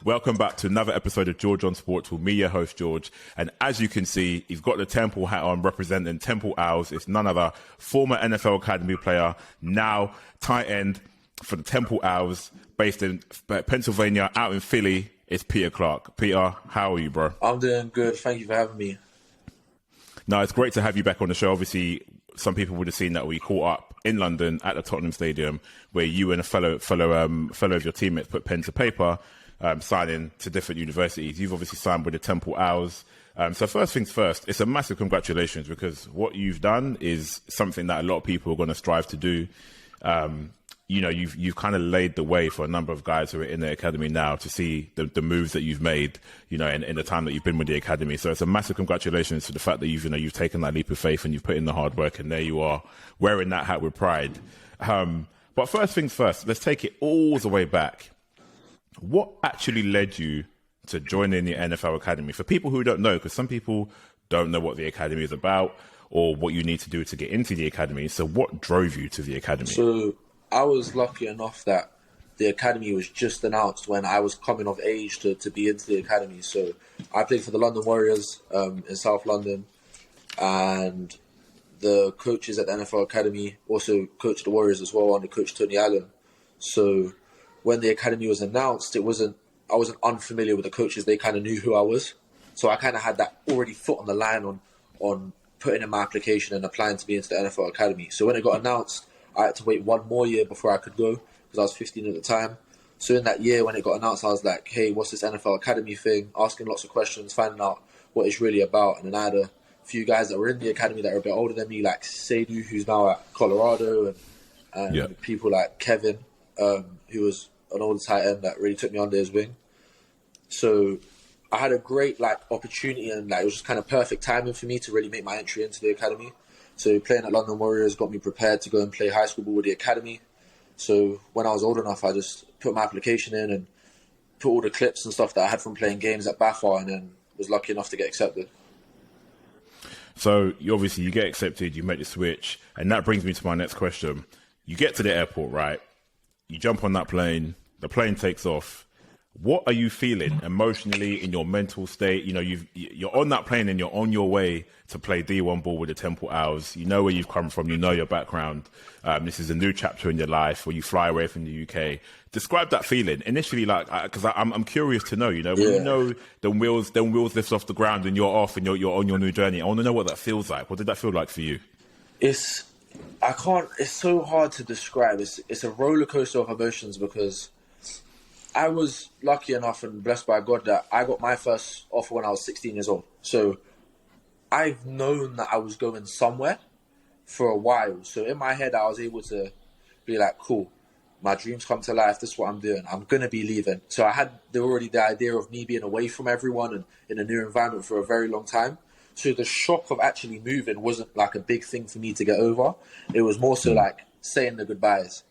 Welcome back to another episode of Georgeonsports with me, your host, George. And as you can see, he's got the Temple hat on representing Temple Owls. It's none other, former NFL Academy player, now tight end for the Temple Owls, based in Pennsylvania, out in Philly. It's Peter Clarke. Peter, how are you, bro? I'm doing good. Thank you for having me. No, it's great to have you back on the show. Obviously, some people would have seen that we caught up in London at the Tottenham Stadium, where you and a fellow of your teammates put pen to paper, signing to different universities. You've obviously signed with the Temple Owls. So first things first, it's a massive congratulations, because what you've done is something that a lot of people are going to strive to do. You've kind of laid the way for a number of guys who are in the academy now to see the moves that you've made, in the time that you've been with the academy. So it's a massive congratulations to the fact that you've taken that leap of faith and you've put in the hard work, and there you are wearing that hat with pride. But first things first, let's take it all the way back. What actually led you to joining the NFL Academy? For people who don't know, because some people don't know what the academy is about or what you need to do to get into the academy. So what drove you to the academy? So I was lucky enough that the academy was just announced when I was coming of age to be into the academy. So I played for the London Warriors in South London, and the coaches at the NFL Academy also coached the Warriors as well under Coach Tony Allen. So when the academy was announced, I wasn't unfamiliar with the coaches. They kind of knew who I was. So I kind of had that already foot on the line on putting in my application and applying to be into the NFL Academy. So when it got announced, I had to wait one more year before I could go, because I was 15 at the time. So in that year when it got announced, I was like, hey, what's this NFL Academy thing? Asking lots of questions, finding out what it's really about. And then I had a few guys that were in the academy that were a bit older than me, like Sadu, who's now at Colorado, and people like Kevin, who was an older tight end that really took me under his wing. So I had a great opportunity, and it was just kind of perfect timing for me to really make my entry into the academy. So playing at London Warriors got me prepared to go and play high school ball with the academy. So when I was old enough, I just put my application in and put all the clips and stuff that I had from playing games at BAFA, and then was lucky enough to get accepted. So you get accepted, you make the switch, and that brings me to my next question. You get to the airport, right? You jump on that plane, the plane takes off. What are you feeling emotionally, in your mental state? You're on that plane and you're on your way to play D1 ball with the Temple Owls. You know where you've come from. You know your background. This is a new chapter in your life where you fly away from the UK. Describe that feeling initially, because I'm curious to know. When you know the wheels lift off the ground and you're off and you're on your new journey. I want to know what that feels like. What did that feel like for you? It's so hard to describe. It's a roller coaster of emotions, because I was lucky enough and blessed by God that I got my first offer when I was 16 years old. So I've known that I was going somewhere for a while. So in my head, I was able to be like, cool, my dreams come to life. This is what I'm doing. I'm going to be leaving. So I had already the idea of me being away from everyone and in a new environment for a very long time. So the shock of actually moving wasn't a big thing for me to get over. It was more so saying the goodbyes.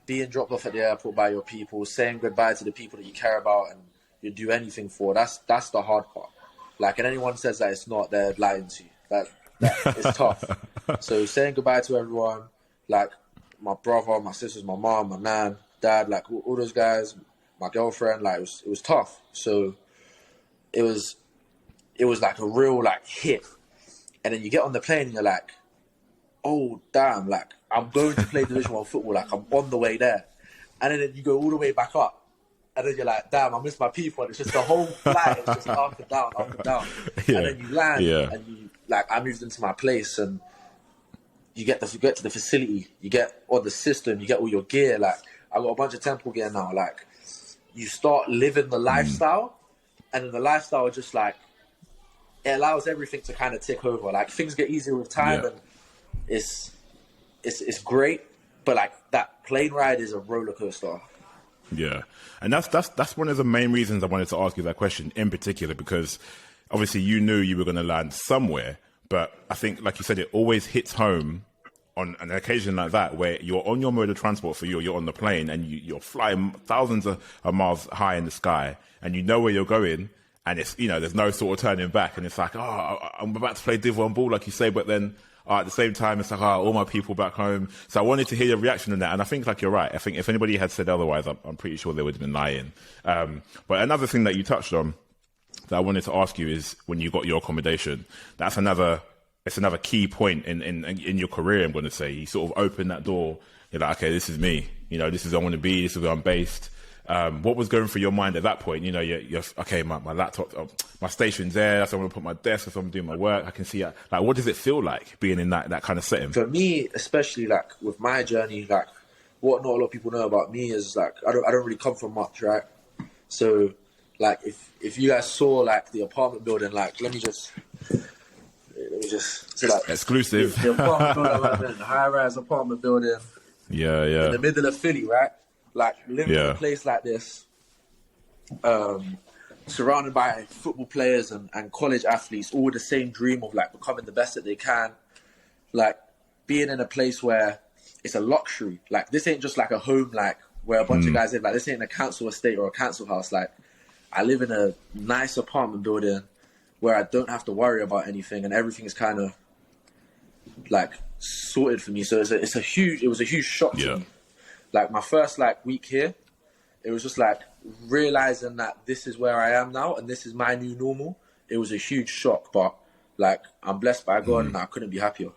Being dropped off at the airport by your people, saying goodbye to the people that you care about and you do anything for. That's the hard part. And anyone says that it's not, they're lying to you. That it's tough. So saying goodbye to everyone, my brother, my sisters, my mom, my nan, dad, all those guys, my girlfriend, it was tough. So it was a real hit. And then you get on the plane and you're like, oh damn, I'm going to play Division 1 football, I'm on the way there. And then you go all the way back up, and then you're like, damn, I miss my people. And it's just the whole flight, it's just up and down, up and down. Yeah. And then you land, and you I moved into my place, and you get to the facility, you get on the system, you get all your gear. I got a bunch of Temple gear now. You start living the lifestyle, and then the lifestyle just it allows everything to kind of tick over. Things get easier with time, and it's great, but that plane ride is a roller coaster. Yeah, and that's one of the main reasons I wanted to ask you that question in particular, because obviously you knew you were going to land somewhere, but I think, like you said, it always hits home on an occasion like that where you're on your mode of transport. For you're on the plane and you're flying thousands of miles high in the sky, and you know where you're going, and it's there's no sort of turning back, and it's I'm about to play Div 1 ball, like you say, but then at the same time, it's like, all my people back home. So I wanted to hear your reaction on that. And I think, like, you're right. I think if anybody had said otherwise, I'm pretty sure they would have been lying. But another thing that you touched on that I wanted to ask you is when you got your accommodation, it's another key point in your career, I'm going to say. You sort of open that door. You're like, okay, this is me. This is where I want to be. This is where I'm based. What was going through your mind at that point? You're okay, my laptop, my station's there. That's where I'm going to put my desk. That's where I'm doing my work. I can see it. Like, what does it feel like being in that kind of setting? For me, especially, like, with my journey, like, what not a lot of people know about me is, like, I don't really come from much, right? So, like, if you guys saw, like, the apartment building, like, let me just so, like, exclusive. The apartment building, like, the high-rise apartment building. Yeah. In the middle of Philly, right? Like, living in a place like this, surrounded by football players and college athletes, all with the same dream of, like, becoming the best that they can. Like, being in a place where it's a luxury. Like, this ain't just like a home, like, where a bunch of guys live. Like, this ain't a council estate or a council house. Like, I live in a nice apartment building where I don't have to worry about anything, and everything's kind of, like, sorted for me. So it was a huge shock to me. Like, my first, like, week here, it was just, like, realizing that this is where I am now and this is my new normal. It was a huge shock, but, like, I'm blessed by God and I couldn't be happier.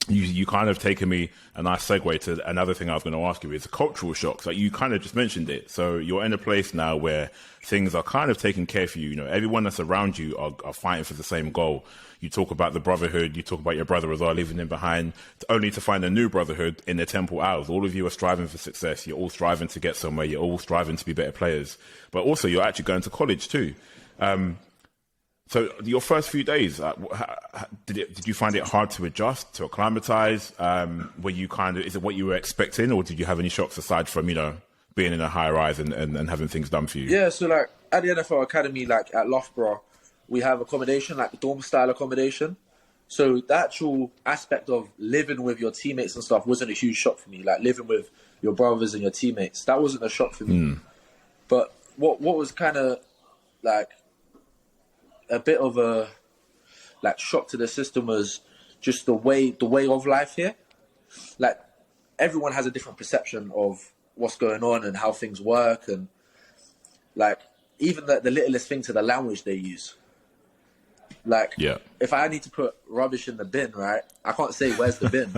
You kind of taken me a nice segue to another thing I was going to ask you is cultural shocks. Like, you kind of just mentioned it. So you're in a place now where things are kind of taken care for you. Everyone that's around you are fighting for the same goal. You talk about the brotherhood. You talk about your brother as well, leaving him behind, only to find a new brotherhood in the Temple Owls. All of you are striving for success. You're all striving to get somewhere. You're all striving to be better players. But also, you're actually going to college too. So your first few days, did you find it hard to adjust, to acclimatize? Were you is it what you were expecting, or did you have any shocks aside from, being in a high rise and having things done for you? Yeah, so, like, at the NFL Academy, like, at Loughborough, we have accommodation, like dorm-style accommodation. So the actual aspect of living with your teammates and stuff wasn't a huge shock for me. Like, living with your brothers and your teammates, that wasn't a shock for me. But what was kind of, like, a bit of a, like, shock to the system was just the way of life here. Like, everyone has a different perception of what's going on and how things work, and, like, even the littlest thing to the language they use. Like, if I need to put rubbish in the bin, right, I can't say where's the bin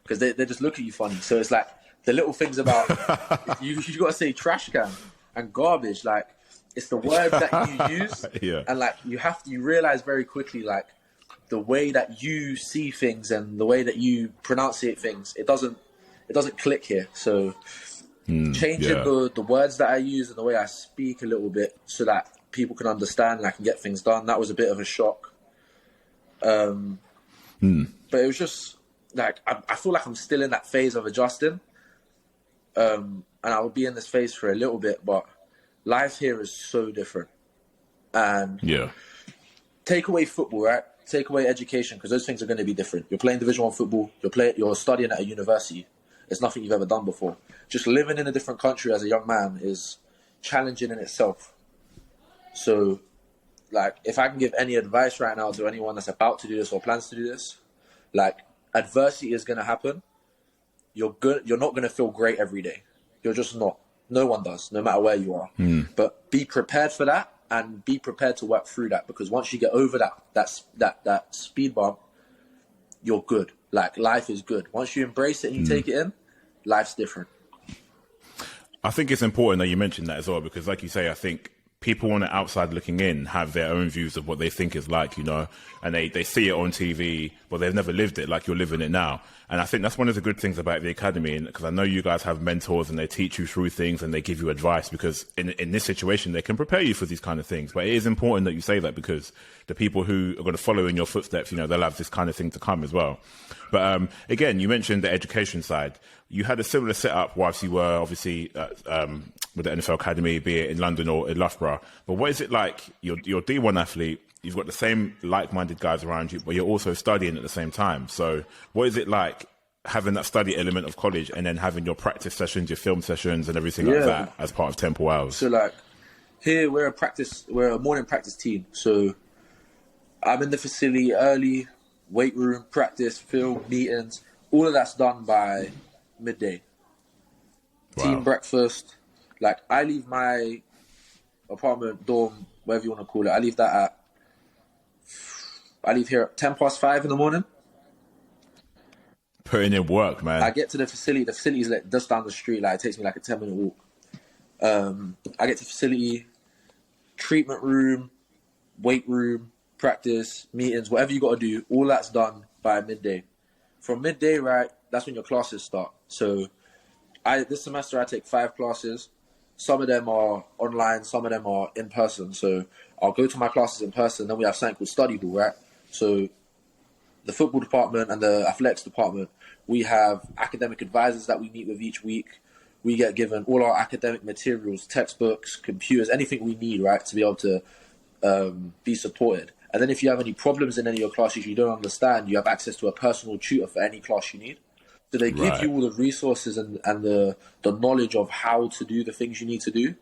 because they just look at you funny. So it's like the little things about you got to say trash can and garbage. Like, it's the word that you use, and, like, you realize very quickly, like, the way that you see things and the way that you pronunciate things, it doesn't click here. So changing the words that I use and the way I speak a little bit so that people can understand and I can get things done, that was a bit of a shock. But it was just, like, I feel like I'm still in that phase of adjusting. And I will be in this phase for a little bit, but life here is so different. And take away football, right? Take away education, because those things are going to be different. You're playing Division 1 football. You're studying at a university. It's nothing you've ever done before. Just living in a different country as a young man is challenging in itself. So, like, if I can give any advice right now to anyone that's about to do this or plans to do this, like, adversity is going to happen. You're not going to feel great every day. You're just not. No one does, no matter where you are. But be prepared for that and be prepared to work through that, because once you get over that speed bump, you're good. Like, life is good. Once you embrace it and you take it in, life's different. I think it's important that you mentioned that as well, because, like you say, I think people on the outside looking in have their own views of what they think is like, and they see it on TV, but they've never lived it like you're living it now. And I think that's one of the good things about the academy, because I know you guys have mentors and they teach you through things and they give you advice, because in this situation, they can prepare you for these kind of things. But it is important that you say that, because the people who are going to follow in your footsteps, they'll have this kind of thing to come as well. But again, you mentioned the education side. You had a similar setup whilst you were obviously with the NFL Academy, be it in London or in Loughborough. But what is it like? You're a D1 athlete. You've got the same like-minded guys around you, but you're also studying at the same time. So what is it like having that study element of college and then having your practice sessions, your film sessions and everything like that as part of Temple Owls? So, like, here we're a morning practice team. So I'm in the facility early, weight room, practice, field, meetings. All of that's done by midday. Wow. Team breakfast. Like, I leave my apartment, dorm, whatever you want to call it. I leave here at 5:10 in the morning. Putting in work, man. I get to the facility. The facility is like just down the street. Like, it takes me like a 10-minute walk. I get to facility, treatment room, weight room, practice, meetings, whatever you got to do. All that's done by midday. From midday, right, that's when your classes start. So this semester I take 5 classes. Some of them are online, some of them are in person. So I'll go to my classes in person. Then we have something called study hall, right? So the football department and the athletics department, we have academic advisors that we meet with each week. We get given all our academic materials, textbooks, computers, anything we need, right, to be able to be supported. And then if you have any problems in any of your classes you don't understand, you have access to a personal tutor for any class you need. So they give you all the resources and the knowledge of how to do the things you need to do.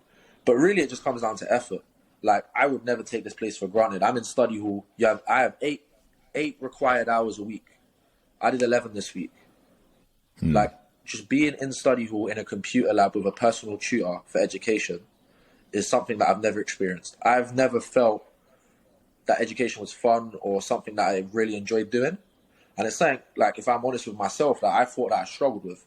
But really, it just comes down to effort. Like, I would never take this place for granted. I'm in study hall. I have eight required hours a week. I did 11 this week. Like, just being in study hall in a computer lab with a personal tutor for education is something that I've never experienced. I've never felt that education was fun or something that I really enjoyed doing. And it's something, like, if I'm honest with myself, that I thought that I struggled with.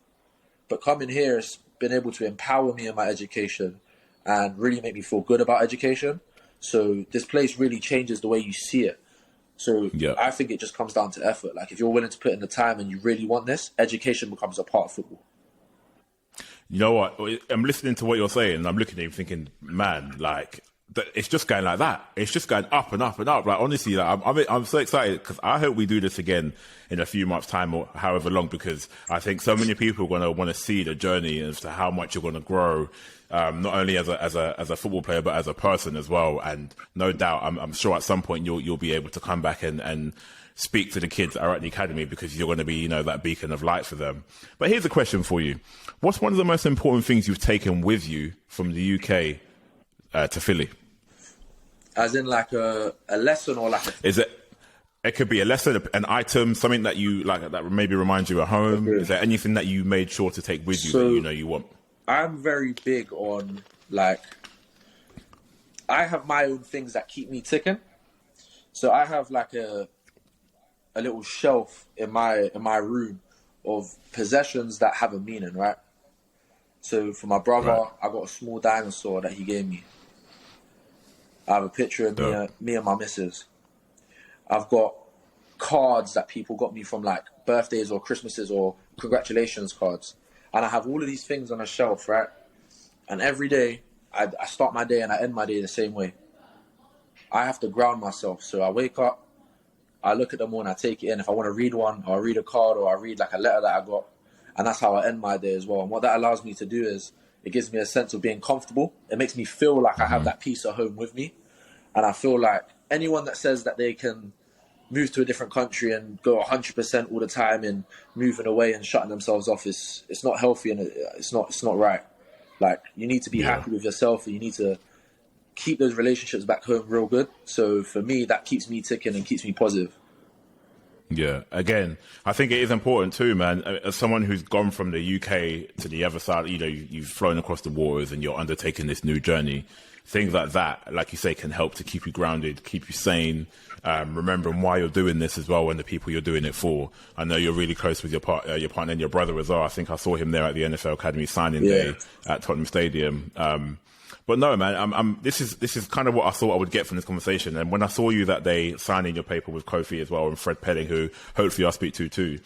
But coming here has been able to empower me in my education and really make me feel good about education. So this place really changes the way you see it. So I think it just comes down to effort. Like, if you're willing to put in the time and you really want this, education becomes a part of football. You know what? I'm listening to what you're saying, and I'm looking at you thinking, man, like, it's just going like that. It's just going up and up and up. Like, honestly, like, I'm so excited because I hope we do this again in a few months' time or however long, because I think so many people are going to want to see the journey as to how much you're going to grow, not only as a football player but as a person as well. And no doubt, I'm sure at some point you'll be able to come back and speak to the kids that are at the academy, because you're going to be, you know, that beacon of light for them. But here's a question for you: what's one of the most important things you've taken with you from the UK to Philly? As in, like, a lesson, or like it could be a lesson, an item, something that you like that maybe reminds you at home. Okay. Is there anything that you made sure to take with you that you know you want? I'm very big on, like, I have my own things that keep me ticking. So I have like a little shelf in my room of possessions that have a meaning, right? So for my brother, I got a small dinosaur that he gave me. I have a picture of me and my missus. I've got cards that people got me from, like, birthdays or Christmases or congratulations cards. And I have all of these things on a shelf, right? And every day, I start my day and I end my day the same way. I have to ground myself. So I wake up, I look at them all and I take it in. If I want to read one, or I read a card, or I read like a letter that I got. And that's how I end my day as well. And what that allows me to do is, it gives me a sense of being comfortable. It makes me feel like I have that peace at home with me. And I feel like anyone that says that they can move to a different country and go 100% all the time and moving away and shutting themselves off, it's not healthy, and it's not right. Like, you need to be happy with yourself, and you need to keep those relationships back home real good. So for me, that keeps me ticking and keeps me positive. Yeah, again, I think it is important too, man. As someone who's gone from the UK to the other side, you know, you've flown across the waters and you're undertaking this new journey. Things like that, like you say, can help to keep you grounded, keep you sane, remembering why you're doing this as well, and the people you're doing it for. I know you're really close with your partner and your brother as well. I think I saw him there at the NFL Academy signing day at Tottenham Stadium. But no, man, this is kind of what I thought I would get from this conversation. And when I saw you that day signing your paper with Kofi as well, and Fred Pelling, who hopefully I'll speak to too,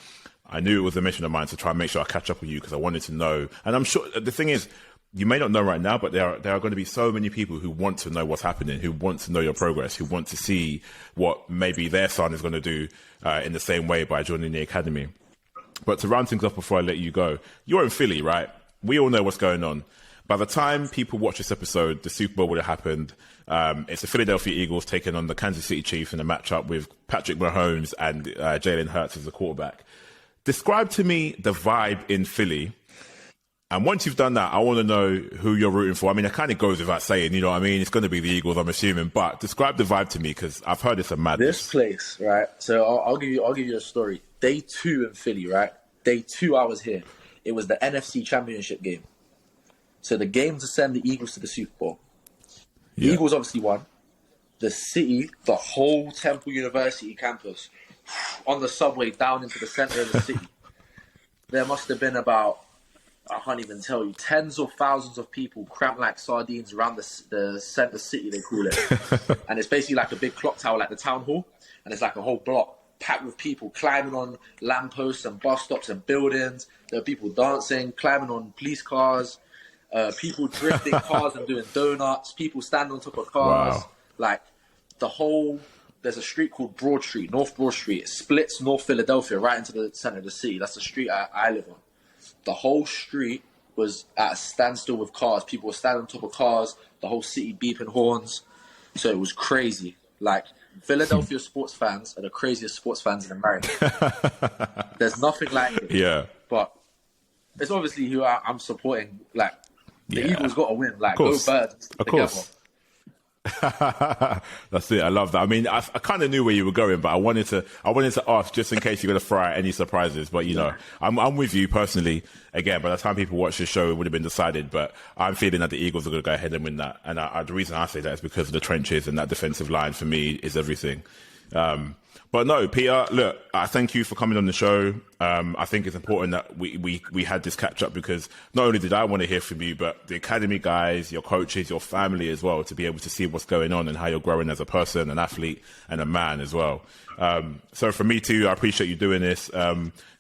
I knew it was a mission of mine to try and make sure I catch up with you, because I wanted to know. And I'm sure the thing is, you may not know right now, but there are going to be so many people who want to know what's happening, who want to know your progress, who want to see what maybe their son is going to do in the same way by joining the academy. But to round things off before I let you go, you're in Philly, right? We all know what's going on. By the time people watch this episode, the Super Bowl would have happened. It's the Philadelphia Eagles taking on the Kansas City Chiefs in a matchup with Patrick Mahomes and Jalen Hurts as the quarterback. Describe to me the vibe in Philly And once you've done that, I want to know who you're rooting for. I mean, it kind of goes without saying, you know what I mean? It's going to be the Eagles, I'm assuming. But describe the vibe to me, because I've heard it's a madness. This place, right? So I'll give you a story. Day 2 in Philly, right? Day 2 I was here. It was the NFC Championship game. So the game to send the Eagles to the Super Bowl. The Eagles obviously won. The city, the whole Temple University campus, on the subway down into the center of the city. There must have been about, I can't even tell you, tens of thousands of people cramped like sardines around the center city, they call it. And it's basically like a big clock tower, like the town hall. And it's like a whole block packed with people climbing on lampposts and bus stops and buildings. There were people dancing, climbing on police cars, people drifting cars and doing donuts, people standing on top of cars. Wow. Like there's a street called Broad Street, North Broad Street. It splits North Philadelphia right into the center of the city. That's the street I live on. The whole street was at a standstill with cars. People were standing on top of cars. The whole city beeping horns. So it was crazy. Like, Philadelphia sports fans are the craziest sports fans in America. There's nothing like it. Yeah. But it's obviously who I'm supporting. Like, the Eagles got to win. Like, go Birds Of course. That's it. I love that. I mean, I kind of knew where you were going, but I wanted to ask just in case you're going to throw out any surprises. But you know, I'm with you personally. Again, by the time people watch the show, it would have been decided. But I'm feeling that the Eagles are going to go ahead and win that. And the reason I say that is because of the trenches, and that defensive line for me is everything. But no, Peter, look, I thank you for coming on the show. I think it's important that we had this catch up, because not only did I want to hear from you, but the academy guys, your coaches, your family as well, to be able to see what's going on and how you're growing as a person, an athlete, and a man as well. So for me too, I appreciate you doing this.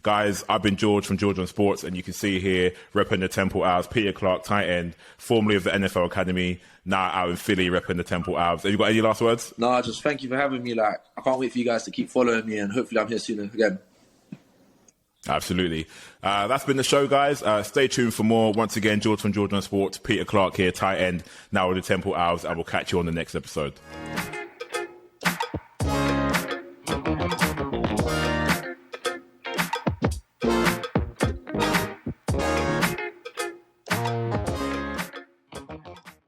Guys, I've been George from Georgeonsports, and you can see here repping the Temple Owls, Peter Clarke, tight end, formerly of the NFL Academy, now out in Philly repping the Temple Owls. Have you got any last words? No, just thank you for having me. Like, I can't wait for you guys to keep following me, and hopefully I'm here soon again. Absolutely. That's been the show, guys. Stay tuned for more. Once again, George from Georgeonsports, Peter Clarke here, tight end, now with the Temple Owls, and we'll catch you on the next episode.